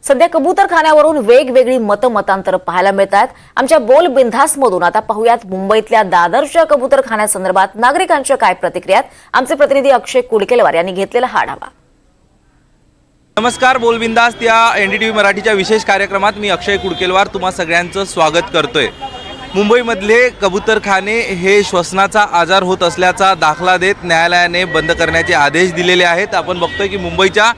सध्या कबूतरखान्यावरून वेगवेगळी मतांतर पाहायला मिळत आहेत। आमच्या बोल बिनधास्तमधून आता पाहूयात मुंबईतल्या दादरच्या कबूतरखान्यासंदर्भात नागरिकांच्या काय प्रतिक्रिया आहेत। आमचे प्रतिनिधी अक्षय कुडकेलवार यांनी घेतलेला हा आढावा। नमस्कार, बोल बिनधास्त या NDTV मराठीच्या विशेष कार्यक्रमात मी अक्षय कुडकेलवार तुम्हा सगळ्यांचं स्वागत करतोय। मुंबईमधले कबूतरखाने हे श्वसनाचा आजार होत असल्याचा दाखला देत न्यायालयाने बंद करण्याचे आदेश दिलेले आहेत। आपण बघतोय की मुंबईच्या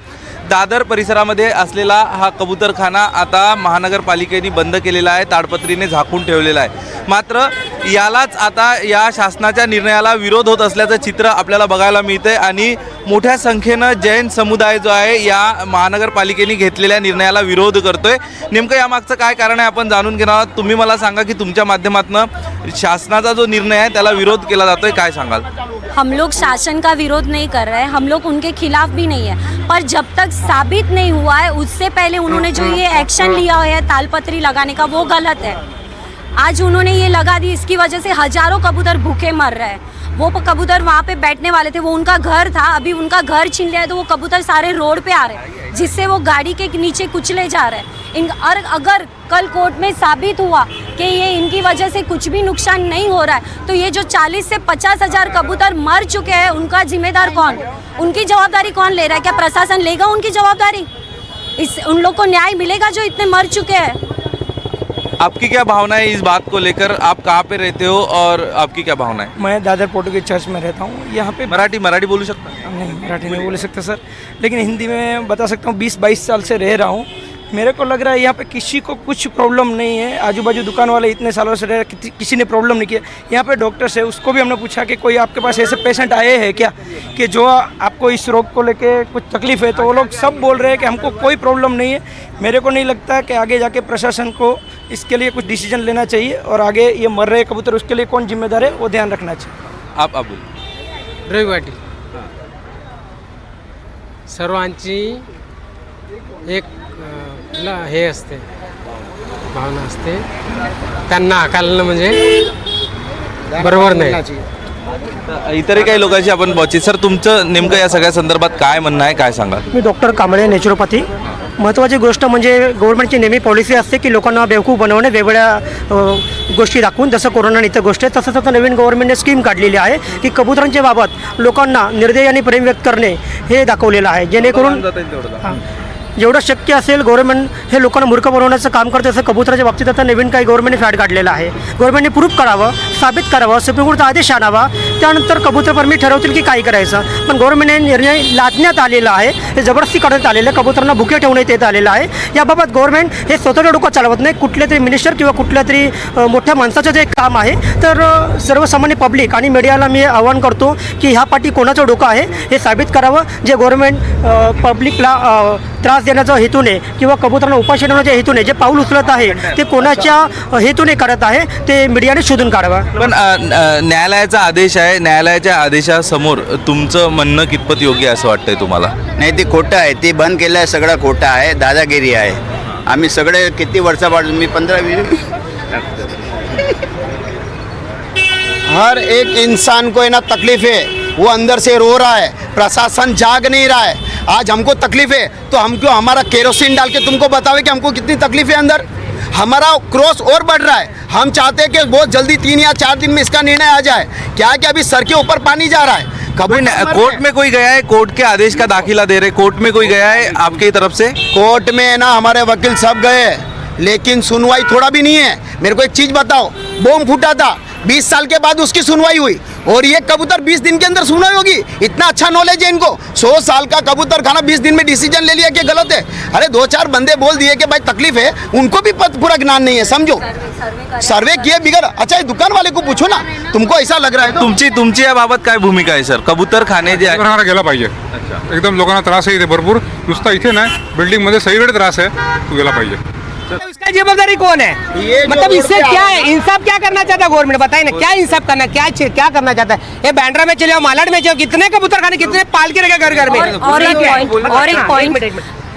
दादर परिसरामध्ये असलेला हा कबूतरखाना आता महानगरपालिकेने बंद केलेला आहे, ताडपत्रीने झाकून ठेवलेला आहे। मात्र यालाच आता या शासनाच्या निर्णयाला विरोध होत असल्याचं चित्र आपल्याला बघायला मिळतंय आणि मोठ्या संख्येनं जैन समुदाय जो आहे या महानगरपालिकेने घेतलेल्या निर्णयाला विरोध करतोय। नेमकं यामागचं काय कारण आहे आपण जाणून घेणार आहोत। तुम्ही मला सांगा की तुमच्या माध्यमातून शासनाचा जो निर्णय आहे त्याला विरोध केला जातोय, काय सांगाल? हम लोग शासन का विरोध नहीं कर रहे हैं, हम लोग उनके खिलाफ भी नहीं है, पर जब तक साबित नहीं हुआ है उससे पहले उन्होंने जो ये एक्शन लिया है तालपत्री लगाने का वो गलत है। आज उन्होंने ये लगा दी, इसकी वजह से हजारों कबूतर भूखे मर रहे हैं। वो कबूतर वहाँ पे बैठने वाले थे, वो उनका घर था, अभी उनका घर छीन लिया है तो वो कबूतर सारे रोड पे आ रहे हैं, जिससे वो गाड़ी के नीचे कुचले जा रहे हैं। और अगर कल कोर्ट में साबित हुआ कि ये इनकी वजह से कुछ भी नुकसान नहीं हो रहा है तो ये जो 40 से 50 हजार कबूतर मर चुके हैं उनका जिम्मेदार कौन, उनकी जवाबदारी कौन ले रहा है? क्या प्रशासन लेगा उनकी जवाबदारी? उन लोग को न्याय मिलेगा जो इतने मर चुके हैं? आपकी क्या भावना है इस बात को लेकर? आप कहाँ पे रहते हो और आपकी क्या भावना है? मैं दादर पोर्टुगीज चर्च में रहता हूँ। यहाँ पे मराठी बोलू सकता? नहीं, मराठी नहीं बोल सकता सर, लेकिन हिंदी में बता सकता हूँ। 20-22 साल से रह रहा हूँ। मेरे को लग रहा है यहाँ पे किसी को कुछ प्रॉब्लम नहीं है। आजू बाजू दुकान वाले इतने सालों से रह किसी ने प्रॉब्लम नहीं किया। यहाँ पे डॉक्टर्स है, उसको भी हमने पूछा कि कोई आपके पास ऐसे पेशेंट आए हैं क्या कि जो आपको इस रोग को लेके कुछ तकलीफ है, तो वो लोग सब बोल रहे हैं कि हमको कोई प्रॉब्लम नहीं है। मेरे को नहीं लगता कि आगे जाके प्रशासन को इसके लिए कुछ डिसीजन लेना चाहिए और आगे ये मर रहे कबूतर उसके लिए कौन जिम्मेदार है वो ध्यान रखना चाहिए। आप बोल। रवी पाटील, सर्वांची एक हे असते, भावना असते, त्यांना हाकालणं म्हणजे बरोबर नाही। इतरही काही लोकांशी आपण बोलू। सर, तुमचं नेमकं या सगळ्या संदर्भात काय म्हणणं आहे, काय सांगाल? मी डॉक्टर कांबळे, नॅचरोपॅथी। महत्त्वाची गोष्ट म्हणजे गव्हर्नमेंटची नेहमी पॉलिसी असते की लोकांना बेवकूफ बनवणे, वेगवेगळ्या गोष्टी दाखवून, जसं कोरोना इतर गोष्ट आहे तसंच आता नवीन गव्हर्नमेंटने स्कीम काढलेली आहे की कबुतरांच्या बाबत लोकांना निर्दय आणि प्रेम व्यक्त करणे हे दाखवलेलं आहे, जेणेकरून जेवढं शक्य असेल गव्हर्नमेंट हे लोकांना मूर्ख बनवण्याचं काम करते। असं कबुतराच्या बाबतीत आता नवीन काही गव्हर्नमेंटने फॅड काढलेलं आहे। गव्हर्नमेंटने प्रूफ करावं, साबित करावं, सुप्रीम कोर्टचा आदेश आणावा, त्यानंतर कबूतर परमिट ठरवतील की काय करायचं। पण गव्हर्नमेंटने निर्णय लादण्यात आलेला आहे, हे जबरदस्ती करण्यात आलेलं आहे, कबुतरांना भुके ठेवण्यात येत आलेलं आहे। याबाबत गव्हर्नमेंट हे स्वतःचं डोकं चालवत नाही, कुठल्या तरी मिनिस्टर किंवा कुठल्या तरी मोठ्या माणसाचं जे काम आहे। तर सर्वसामान्य पब्लिक आणि मीडियाला मी आवाहन करतो की ह्या पाठी कोणाचं डोकं आहे हे साबित करावं। जे गव्हर्नमेंट पब्लिकला त्रास देण्याच्या हेतूने किंवा कबुतरांना उपाशी ठेवण्याच्या हेतूने जे पाऊल उचलत आहे ते कोणाच्या हेतूने करत आहे ते मीडियाने शोधून काढावं। पण न्यायालयाचा आदेश आहे, न्यायालयाच्या आदेशासमोर तुमचं म्हणणं कितपत योग्य असं वाटतंय तुम्हाला? नाही, ते खोटं आहे, ते बंद केलं आहे, सगळं खोटं आहे, दादागिरी आहे। आम्ही सगळे किती वर्षापासून, मी 15-20 हर एक इंसान को है ना तकलीफ है, वो अंदर से रो रहा है, प्रशासन जाग नहीं रहा है। आज हमको तकलीफ है तो हम क्यों हमारा केरोसिन डाल के तुमको बतावे कि हमको कितनी तकलीफ है अंदर? हमारा क्रोस और बढ़ रहा है। हम चाहते हैं कि बहुत जल्दी 3 या 4 दिन में इसका निर्णय आ जाए। क्या है कि अभी सर के ऊपर पानी जा रहा है। कोर्ट में कोई गया है? कोर्ट के आदेश का दाखिला दे रहे, कोर्ट में कोई गया है आपकी तरफ से? कोर्ट में ना हमारे वकील सब गए, लेकिन सुनवाई थोड़ा भी नहीं है। मेरे को एक चीज़ बताओ, बम फूटा था, 20 साल के बाद उसकी सुनवाई हुई और ये कबूतर 20 दिन के अंदर सुनवाई होगी? इतना अच्छा नॉलेज है इनको। 100 साल का कबूतर खाना 20 दिन में डिसीजन ले लिया कि गलत है। अरे 2-4 बंदे बोल दिए कि भाई तकलीफ है, उनको भी पूरा ज्ञान नहीं है, समझो। सर्वे किए बिगर। अच्छा, दुकान वाले को पूछो ना, तुमको ऐसा लग रहा है? तुमची याबाबत काय भूमिका आहे सर? कबूतर खाने जे आहे गेला पाहिजे, एकदम लोकांना त्रास आहे इथे भरपूर, नुसता इथे नाही बिल्डिंग मध्ये सगळीकडे त्रास आहे, तू गेला पाहिजे। इसका जिम्मेदारी कौन है? मतलब इससे क्या है, इंसाफ क्या करना चाहता है गवर्नमेंट? बताइए ना, क्या इंसाफ करना, क्या करना चाहता है? ये बैंड्रा में चले जाओ, मालाड में चले जाओ, कितने कबूतर खाने, कितने पाल के रखे घर घर में। और एक पॉइंट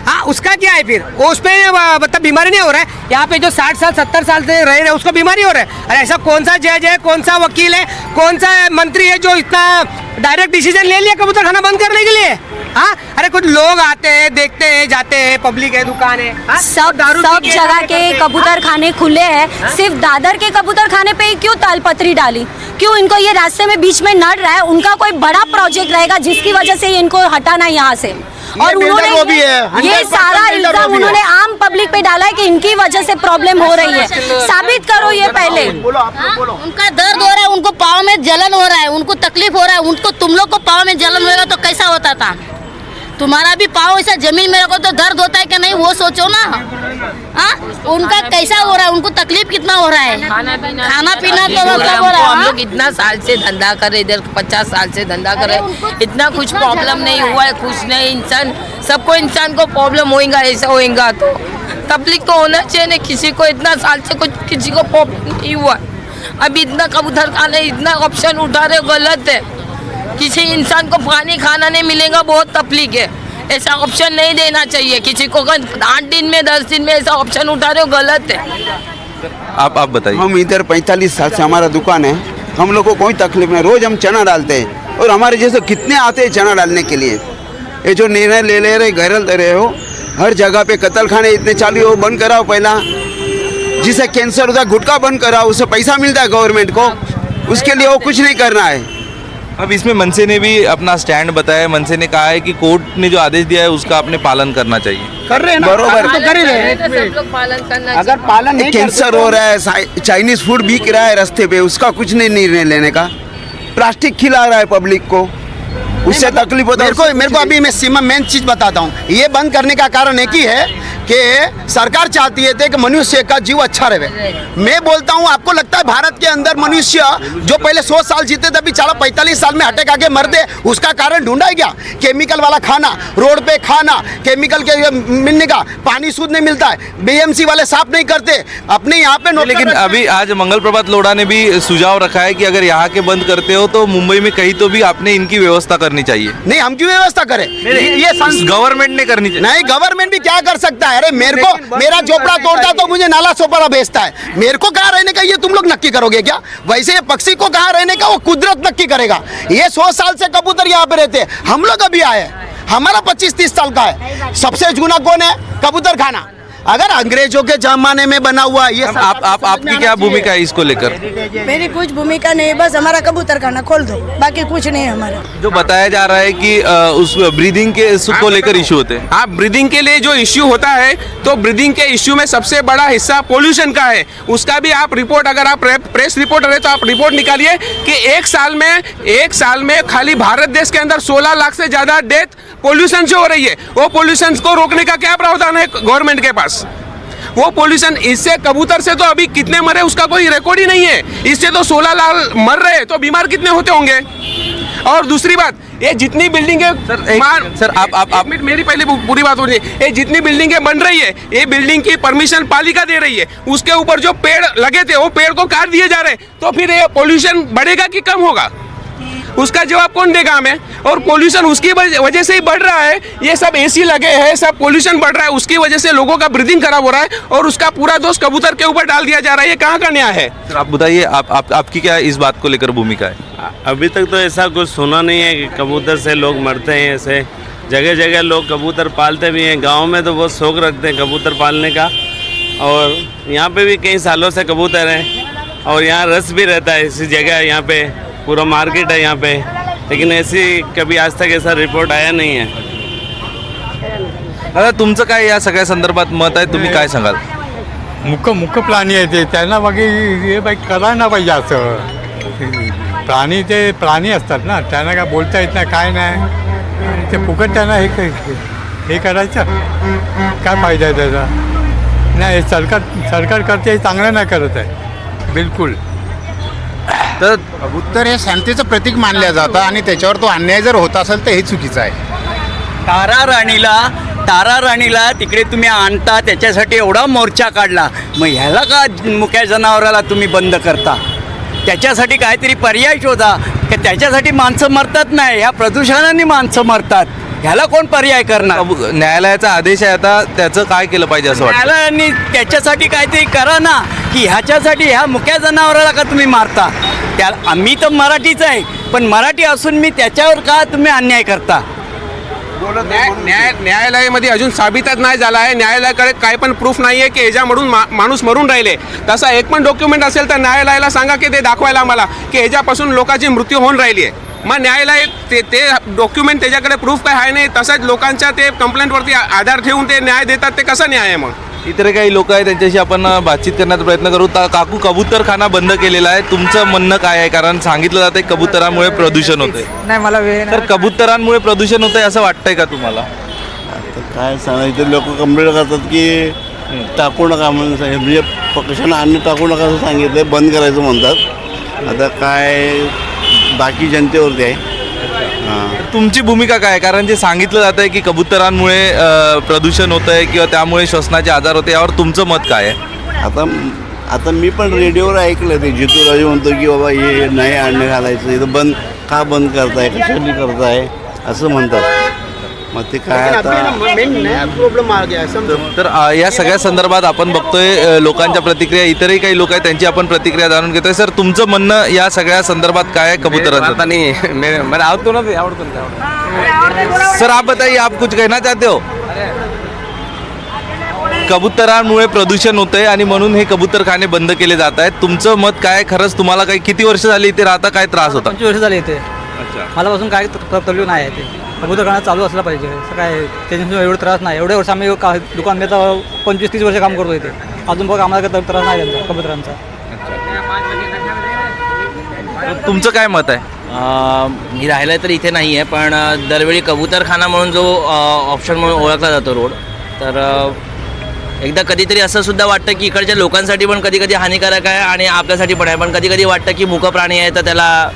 हाँ उसका क्या है फिर, वो उस पर मतलब बीमारी नहीं हो रहा है। यहाँ पे जो 60 साल 70 साल से रह रहे हैं उसको बीमारी हो रहा है। अरे ऐसा कौन सा जज है, कौन सा वकील है, कौन सा मंत्री है जो इतना डायरेक्ट डिसीजन ले लिया कबूतर खाना बंद करने के लिए? हाँ अरे कुछ लोग आते हैं, देखते हैं, जाते हैं, पब्लिक है, दुकान है, हाँ? सब दारू सब पी के जगह जाते के हैं। कबूतर खाने खुले हैं, सिर्फ दादर के कबूतर खाने पे ही क्यों तालपत्री डाली? क्यों इनको ये रास्ते में बीच में नड़ रहा है? उनका कोई बड़ा प्रोजेक्ट रहेगा जिसकी वजह से इनको हटाना यहाँ से। और builder वो भी है, ये 100% सारा builder वो इल्जाम भी है। उन्होंने आम पब्लिक पे डाला है कि इनकी वजह से प्रॉब्लम हो रही है। साबित करो ये पहले। उनका दर्द हो रहा है, उनको पाँव में जलन हो रहा है, उनको तकलीफ हो रहा है। उनको तुम लोग को पाँव में जलन होगा तो कैसा होता था? तुम्हारा भी पाँव ऐसा जमीन में रखो तो दर्द होता है कि नहीं, वो सोचो ना। हाँ उनका कैसा हो रहा है, उनको तकलीफ कितना हो रहा है? खाना पीना तो मतलब हो रहा है। हम लोग इतना साल से धंधा कर रहे, इधर 50 साल से धंधा कर रहे, इतना कुछ प्रॉब्लम नहीं हुआ है, कुछ नहीं। इंसान सबको इंसान को प्रॉब्लम होएगा, ऐसा होएगा तो तकलीफ तो होना चाहिए ना। किसी को इतना साल से कुछ किसी को प्रॉब्लम नहीं हुआ। अभी इतना कबूतर खाने इतना ऑप्शन उठा रहे, गलत है। किसी इंसान को पानी खाना नहीं मिलेगा, बहुत तकलीफ है। ऐसा ऑप्शन नहीं देना चाहिए किसी को। 8 दिन में 10 दिन में ऐसा ऑप्शन उठा रहे हो, गलत है। आप बताइए। हम इधर 45 साल से हमारा दुकान है, हम लोग को कोई तकलीफ नहीं। रोज हम चना डालते हैं और हमारे जैसे कितने आते हैं चना डालने के लिए। ये जो निर्णय ले रहे गैरल दे रहे हो, हर जगह पे कत्ल खाने इतने चालू हो, बंद कराओ पहला। जिसे कैंसर होता है गुटखा बंद कराओ, उससे पैसा मिलता है गवर्नमेंट को, उसके लिए वो कुछ नहीं करना है। अब इसमें मनसे ने भी अपना स्टैंड बताया। मनसे ने कहा है कि कोर्ट ने जो आदेश दिया है उसका आपने पालन करना चाहिए। कर रहे हैं ना, बरोबर। तो कर ही रहे हैं। सब लोग पालन करना अगर पालन नहीं कैंसर हो रहा है, चाइनीज फूड बिक रहा है रास्ते पे, उसका कुछ नहीं निर्णय लेने का। प्लास्टिक खिला रहा है पब्लिक को, उससे तकलीफ होता है। मेरे को अभी मैं सीमा मेन चीज बताता हूँ। ये बंद करने का कारण एक ही है कि सरकार चाहती है कि मनुष्य का जीव अच्छा रहे। मैं बोलता हूँ, आपको लगता है भारत के अंदर मनुष्य जो पहले 100 साल जीते थे अभी 45 साल में अटैक आके मर दे, उसका कारण ढूंढा है क्या? केमिकल वाला खाना, रोड पे खाना, केमिकल के मिलने का, पानी शुद्ध नहीं मिलता है, बीएमसी वाले साफ नहीं करते अपने यहाँ पे। लेकिन अभी आज मंगल प्रभात लोढ़ा ने भी सुझाव रखा है कि अगर यहाँ के बंद करते हो तो मुंबई में कहीं तो भी आपने इनकी व्यवस्था करनी चाहिए। नहीं, हम क्यों व्यवस्था करें? ये गवर्नमेंट ने करनी चाहिए। नहीं, गवर्नमेंट भी क्या कर सकता है? अरे मेरे को मेरा झोपड़ा तोड़ता तो मुझे नाला सोपारा भेजता है। मेरे को कहाँ रहने का ये तुम लोग नक्की करोगे क्या? वैसे ये पक्षी को कहाँ रहने का वो कुदरत नक्की करेगा। ये 100 साल से कबूतर यहाँ पे रहते हैं, हम लोग अभी आए, हमारा 25-30 साल का है। सबसे जूना कौन है? कबूतर खाना। अगर अंग्रेजों के जमाने में बना हुआ ये आपकी क्या भूमिका है इसको लेकर? मेरी कुछ भूमिका नहीं, बस हमारा कबूतर खाना खोल दो, बाकी कुछ नहीं है हमारा। जो बताया जा रहा है कि उस ब्रीदिंग के को लेकर इशू होते हैं। हाँ, ब्रीदिंग के लिए जो इश्यू होता है तो ब्रीदिंग के इश्यू में सबसे बड़ा हिस्सा पोल्यूशन का है। उसका भी आप रिपोर्ट, अगर आप प्रेस रिपोर्टर है तो आप रिपोर्ट निकालिए कि एक साल में खाली भारत देश के अंदर 16 लाख से ज़्यादा डेथ पोल्यूशन से हो रही है। वो पोल्यूशन को रोकने का क्या प्रावधान है गवर्नमेंट के पास? वो पोल्यूशन, इससे कबूतर से तो अभी कितने मरे उसका कोई रिकॉर्ड ही नहीं है। इससे तो 16 लाख मर रहे, तो बीमार कितने होते होंगे? और दूसरी बात, ये जितनी बिल्डिंगें सर आप मेरी पहले पूरी बात हो रही है। ये जितनी बिल्डिंगें बन रही है, ये बिल्डिंग की परमिशन पालिका दे रही है। उसके ऊपर जो पेड़ लगे थे वो पेड़ को काट दिए जा रहे, तो फिर ये पोल्यूशन बढ़ेगा कि कम होगा? उसका जवाब कौन देगा हमें? और पोल्यूशन उसकी वजह से ही बढ़ रहा है। ये सब एसी लगे हैं, सब पोल्यूशन बढ़ रहा है, उसकी वजह से लोगों का ब्रीदिंग खराब हो रहा है और उसका पूरा दोष कबूतर के ऊपर डाल दिया जा रहा है। ये कहाँ का न्याय है? सर आप बताइए, आपकी क्या इस बात को लेकर भूमिका है? अभी तक तो ऐसा कुछ सुना नहीं है कि कबूतर से लोग मरते हैं। ऐसे जगह जगह लोग कबूतर पालते भी हैं, गांव में तो बहुत शौक रखते हैं कबूतर पालने का। और यहाँ पे भी कई सालों से कबूतर हैं और यहाँ रस भी रहता है इसी जगह। यहाँ पे पूरा मार्केट है यहाँ पे, लेकिन ऐसी कभी आज तक ऐसा रिपोर्ट आया नहीं है। दादा तुमचं काय या सगळ्या संदर्भात मत आहे, तुम्ही काय सांगाल? मुख्य प्राणी आहे ते, त्यांना बाकी हे बाई करायला पाहिजे असं। प्राणी असतात ना, त्यांना काय बोलता येत नाही, काय नाही, ते फुकट त्यांना हे करायचं काय फायदा आहे त्याचा? नाही, सरकार करते, चांगलं नाही करत आहे बिलकुल। तर कबूतर हे शांतीचं प्रतीक मानलं जातं आणि त्याच्यावर तो अन्याय जर होत असेल तर हे चुकीचं आहे। तारा राणीला तिकडे तुम्ही आणता, त्याच्यासाठी एवढा मोर्चा काढला, मग ह्याला का मुक्या जनावराला तुम्ही बंद करता? त्याच्यासाठी काहीतरी पर्याय शोधा, की त्याच्यासाठी माणसं मरतात नाही, ह्या प्रदूषणाने माणसं मरतात। ह्याला कोण पर्याय करणार? न्यायालयाचा आदेश आहे, आता त्याचं काय केलं पाहिजे असं वाटतं? न्यायालयाने त्याच्यासाठी काहीतरी करा ना, की ह्याच्यासाठी ह्या मुक्या जनावराला का तुम्ही मारता? त्या आम्ही तर मराठीच आहे, पण मराठी असून मी त्याच्यावर का तुम्ही अन्याय करता? न्यायालयामध्ये अजून साबितच नाही झाला आहे. न्यायालयाकडे काय पण प्रूफ नाही आहे की ह्याच्यामधून माणूस मरून राहिले. तसा एक पण डॉक्युमेंट असेल तर न्यायालयाला सांगा की ते दाखवायला आम्हाला की ह्याच्यापासून लोकांची मृत्यू होऊन राहिली आहे. मग न्यायालय ते डॉक्युमेंट त्याच्याकडे प्रूफ काय आहे नाही, तसंच लोकांच्या ते कंप्लेंटवरती आधार ठेवून ते न्याय देतात. ते कसं न्याय आहे? मग इतर काही लोक आहेत त्यांच्याशी आपण बातचीत करण्याचा प्रयत्न करू. काकू, कबूतरखाना बंद केलेला आहे, तुमचं म्हणणं काय आहे? कारण सांगितलं जातं कबुतरांमुळे प्रदूषण होतंय. नाही मला वेळ तर कबुतरांमुळे प्रदूषण होतंय असं वाटतंय का तुम्हाला? काय सांगायचं, लोक कंप्लेंट करतात की टाकू नका म्हणून म्हणजे पक्षानं अन्न टाकू नका असं सांगितलं, बंद करायचं म्हणतात. आता काय बाकी जनतेवरती आहे. तुमची भूमिका काय आहे? कारण जे सांगितलं जात आहे की कबुतरांमुळे प्रदूषण होतं आहे किंवा त्यामुळे श्वसनाचे आजार होते, यावर तुमचं मत काय आहे? आता मी पण रेडिओवर ऐकलं ते जितू राजू म्हणतो की बाबा हे नाही अन्न घालायचं, इथं बंद करताय, कशाने करताय असं म्हणतात. मग ते काय आता तर या सगळ्या संदर्भात आपण बघतोय लोकांच्या प्रतिक्रिया, इतरही काही लोक आहेत त्यांची आपण प्रतिक्रिया जाणून घेतोय. सर, तुमचं म्हणणं या सगळ्या संदर्भात काय आहे कबूतरांचं? सर, आप बताइए, आप कुछ कहना चाहते हो? कबुतरांमुळे प्रदूषण होतंय आणि म्हणून हे कबूतरखाने बंद केले जात आहेत. तुमचं मत काय? खरंच तुम्हाला काही किती वर्ष झाली इथे राहता? काय त्रास होता? 25 वर्ष झाले इथे. मलापासून काय प्रॉब्लेम नाही आहे. ते कबूतरखाना चालू असला पाहिजे, असं काय त्याच्यामुळे एवढं त्रास नाही. एवढे वर्ष आम्ही दुकान मी आता 25-30 वर्ष काम करतो इथे, अजून बघा आम्हाला काही त्रास नाही त्यांचा कबूतरांचा. तुमचं काय मत आहे? मी राहिलं तर इथे नाही आहे, पण दरवेळी कबूतरखाना म्हणून जो ऑप्शन म्हणून ओळखला जातो रोड, तर एकदा कधीतरी असं सुद्धा वाटतं की इकडच्या लोकांसाठी पण कधी कधी हानिकारक आहे आणि आपल्यासाठी पण आहे. पण कधी कधी वाटतं की मुक प्राणी आहे तर त्याला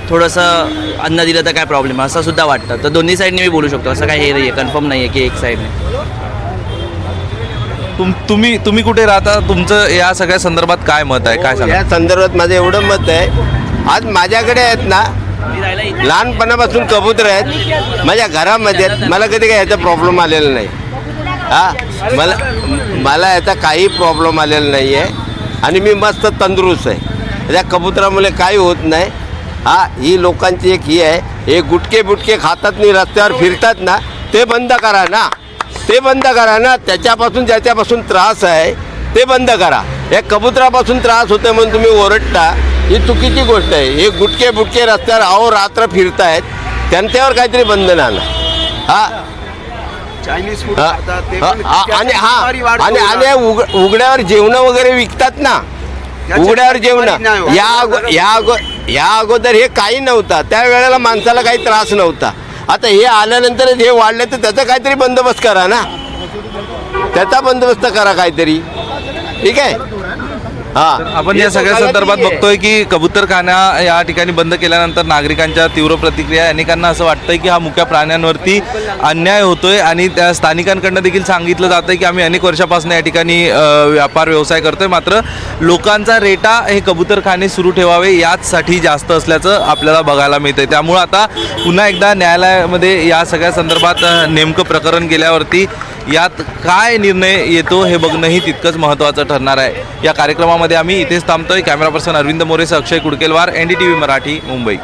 थोडंसं अन्न दिलं तर काय प्रॉब्लेम आहे असं सुद्धा वाटतं. तर दोन्ही साईडने मी बोलू शकतो, असं काय हे नाही आहे, कन्फर्म नाही आहे की एक साईडने. तुम्ही कुठे राहता? तुमचं या सगळ्या संदर्भात काय मत आहे? काय सांगा? या संदर्भात माझं एवढं मत आहे, आज माझ्याकडे आहेत ना लहानपणापासून कबूतर आहेत माझ्या घरामध्ये आहेत. मला कधी काही याचा प्रॉब्लेम आलेला नाही. मला याचा काही प्रॉब्लेम आलेला नाही आहे आणि मी मस्त तंदुरुस्त आहे. त्या कबुतरामुळे काही होत नाही. ही लोकांची एक ही आहे, हे गुटके खातात आणि रस्त्यावर फिरतात ना, ते बंद करा ना, ते बंद करा ना. ज्याच्यापासून त्रास आहे ते बंद करा. या कबुतरापासून त्रास होते म्हणून तुम्ही ओरडता, ही चुकीची गोष्ट आहे. हे गुटके रस्त्यावर अहोरात्र फिरतायत, त्यांच्यावर काहीतरी बंधन आणा. चायनीज फूड आणि उघड्यावर जेवण वगैरे विकतात ना, उघड्यावर जेवण या अगोदर हे काही नव्हता, त्यावेळेला माणसाला काही त्रास नव्हता. आता हे आल्यानंतर हे वाढले तर त्याचा काहीतरी बंदोबस्त करा ना, त्याचा बंदोबस्त करा काहीतरी. ठीक आहे. आपण या सगळ्या संदर्भात बघतोय की कबूतरखाना या ठिकाणी बंद केल्यानंतर नागरिकांच्या तीव्र प्रतिक्रिया. अनेकांना असं वाटतंय की हा मुक्या प्राण्यांवरती अन्याय होतोय आणि त्या स्थानिकांकडनं देखील सांगितलं जातंय की आम्ही अनेक वर्षापासून या ठिकाणी व्यापार व्यवसाय करतोय, मात्र लोकांचा रेटा हे कबूतरखाने सुरू ठेवावे याचसाठी जास्त असल्याचं आपल्याला बघायला मिळतंय. त्यामुळं आता पुन्हा एकदा न्यायालयामध्ये या सगळ्या संदर्भात नेमकं प्रकरण गेल्यावरती यात काय निर्णय येतो हे बघणंही तितकंच महत्त्वाचं ठरणार आहे. या कार्यक्रमामध्ये आम्ही इथेच थांबतोय. कॅमेरा पर्सन अरविंद मोरेसह अक्षय कुडकेलवार, NDTV मराठी, मुंबई.